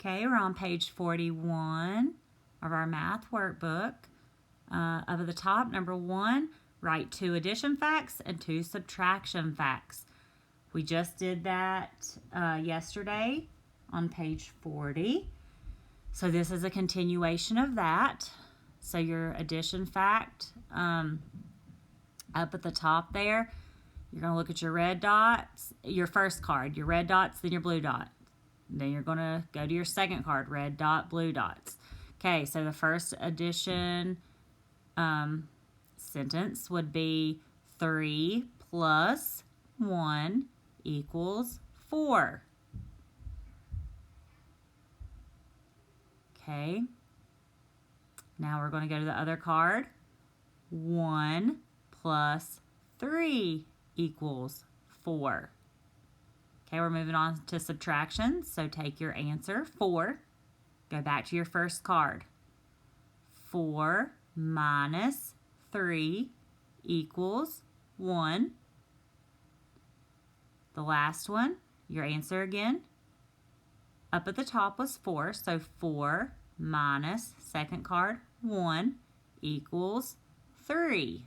Okay, we're on page 41 of our math workbook. Up at the top, number 1, write 2 addition facts and 2 subtraction facts. We just did that yesterday on page 40. So this is a continuation of that. So your addition fact, up at the top there, you're going to look at your red dots, your first card, your red dots, then your blue dot. Then you're going to go to your second card, red dot, blue dots. Okay, so the first addition sentence would be 3 plus 1 equals 4. Okay, now we're going to go to the other card. 1 plus 3 equals 4. Okay, we're moving on to subtraction. So take your answer, 4. Go back to your first card. 4 minus 3 equals 1. The last one, your answer again. Up at the top was 4, so 4 minus, second card, 1 equals 3.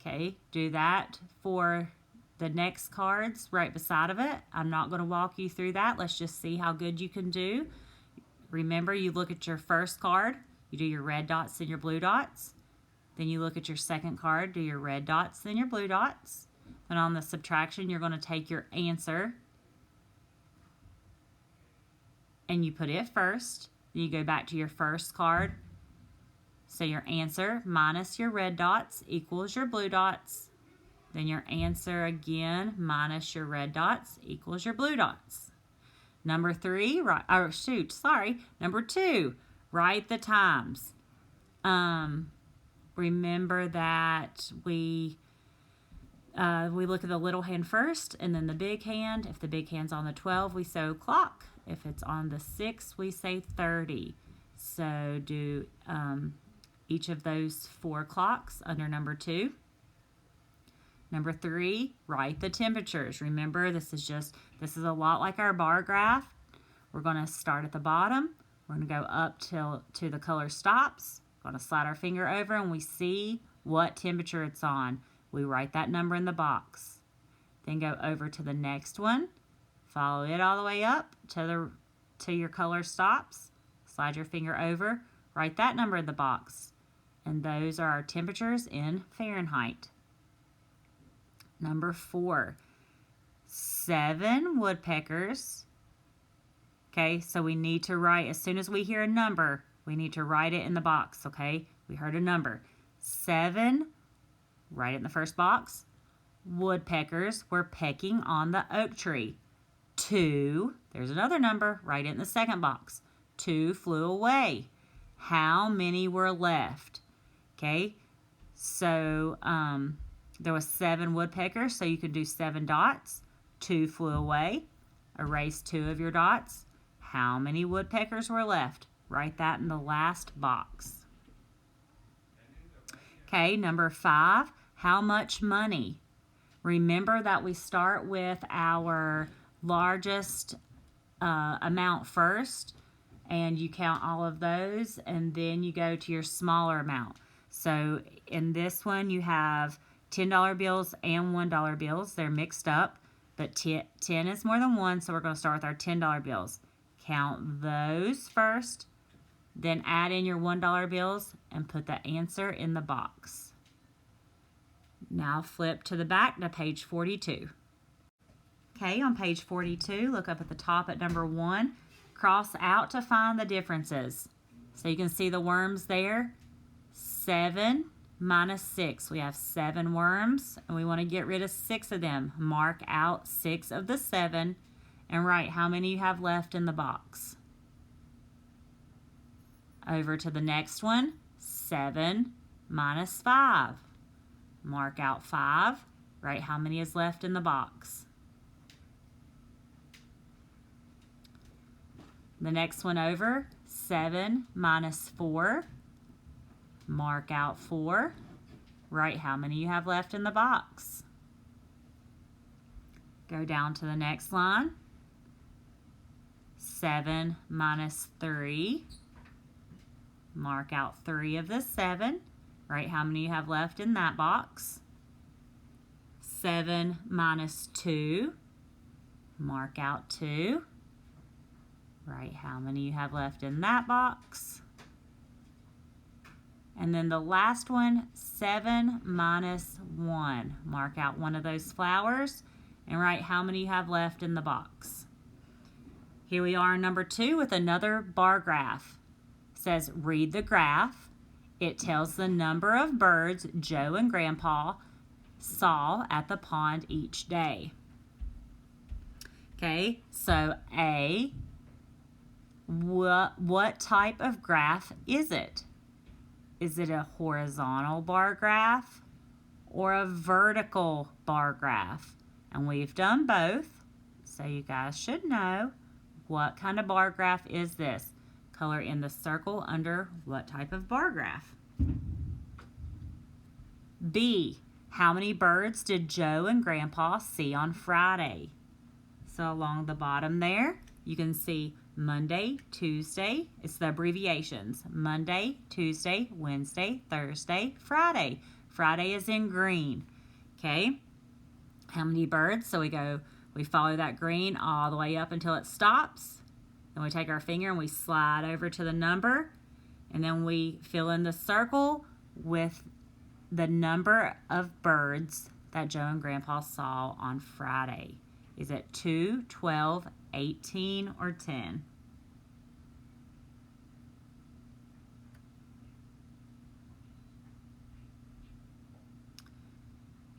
Okay, do that for the next cards right beside of it. I'm not going to walk you through that. Let's just see how good you can do. Remember, you look at your first card, you do your red dots and your blue dots. Then you look at your second card, do your red dots, then your blue dots. And on the subtraction, you're going to take your answer and you put it first. Then you go back to your first card. So your answer minus your red dots equals your blue dots. Then your answer again minus your red dots equals your blue dots. Number 2, write the times. Remember that we look at the little hand first and then the big hand. If the big hand's on the 12, we say o'clock. If it's on the 6, we say 30. So do each of those 4 clocks under number 2. Number 3, write the temperatures. Remember, this is a lot like our bar graph. We're going to start at the bottom. We're going to go up to the color stops. We're going to slide our finger over and we see what temperature it's on. We write that number in the box. Then go over to the next one. Follow it all the way up to your color stops. Slide your finger over. Write that number in the box. And those are our temperatures in Fahrenheit. Number 4, 7 woodpeckers. Okay, so we need to write, as soon as we hear a number, we need to write it in the box, okay? We heard a number. 7, write it in the first box. Woodpeckers were pecking on the oak tree. 2, there's another number, write it in the second box. 2 flew away. How many were left? Okay, so there was 7 woodpeckers, so you could do 7 dots. 2 flew away. Erase 2 of your dots. How many woodpeckers were left? Write that in the last box. Okay, number 5, how much money? Remember that we start with our largest amount first, and you count all of those, and then you go to your smaller amount. So in this one, you have $10 bills and $1 bills. They're mixed up, but 10 is more than 1, so we're going to start with our $10 bills. Count those first, then add in your $1 bills and put the answer in the box. Now flip to the back to page 42. Okay, on page 42, look up at the top at number 1. Cross out to find the differences. So you can see the worms there. 7 minus 6. We have 7 worms, and we want to get rid of 6 of them. Mark out 6 of the 7 and write how many you have left in the box. Over to the next one. 7 minus 5. Mark out 5. Write how many is left in the box. The next one over. 7 minus 4. Mark out 4. Write how many you have left in the box. Go down to the next line. 7 minus 3. Mark out 3 of the 7. Write how many you have left in that box. 7 minus 2. Mark out 2. Write how many you have left in that box. And then the last one, 7 minus 1. Mark out one of those flowers and write how many you have left in the box. Here we are in number 2 with another bar graph. It says, read the graph. It tells the number of birds Joe and Grandpa saw at the pond each day. Okay, so A, what type of graph is it? Is it a horizontal bar graph or a vertical bar graph? And we've done both, so you guys should know what kind of bar graph is this. Color in the circle under what type of bar graph. B, how many birds did Joe and Grandpa see on Friday? So along the bottom there, you can see Monday, Tuesday, it's the abbreviations. Monday, Tuesday, Wednesday, Thursday, Friday. Friday is in green, okay? How many birds? So we follow that green all the way up until it stops. Then we take our finger and we slide over to the number, and then we fill in the circle with the number of birds that Joe and Grandpa saw on Friday. Is it 2, 12, 18, or 10?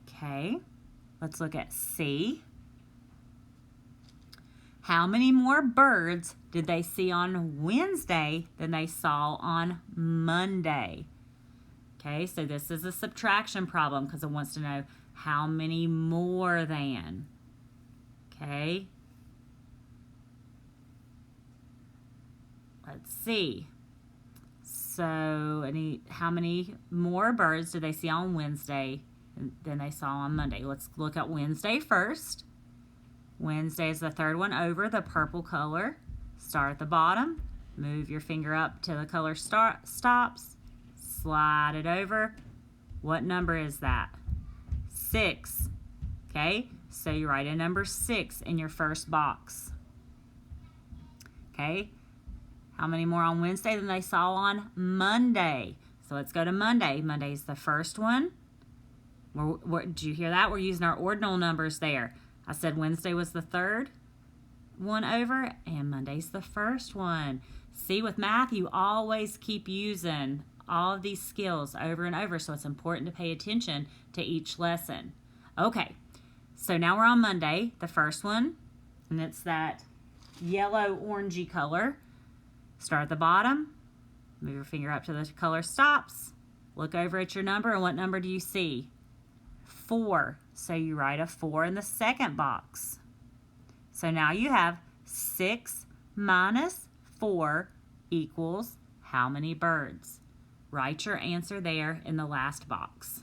Okay, let's look at C. How many more birds did they see on Wednesday than they saw on Monday? Okay, so this is a subtraction problem because it wants to know how many more than. Okay. Let's see. So how many more birds did they see on Wednesday than they saw on Monday? Let's look at Wednesday first. Wednesday is the third one over, the purple color. Start at the bottom. Move your finger up till the color stops. Slide it over. What number is that? 6. Okay, so you write a number 6 in your first box. Okay, how many more on Wednesday than they saw on Monday? So let's go to Monday. Monday's the first one. Did you hear that? We're using our ordinal numbers there. I said Wednesday was the third one over, and Monday's the first one. See, with math, you always keep using all of these skills over and over, so it's important to pay attention to each lesson. Okay, so now we're on Monday, the first one, and it's that yellow orangey color. Start at the bottom, move your finger up to the color stops, look over at your number, and what number do you see? 4. So you write a 4 in the second box. So now you have 6 minus 4 equals how many birds? Write your answer there in the last box.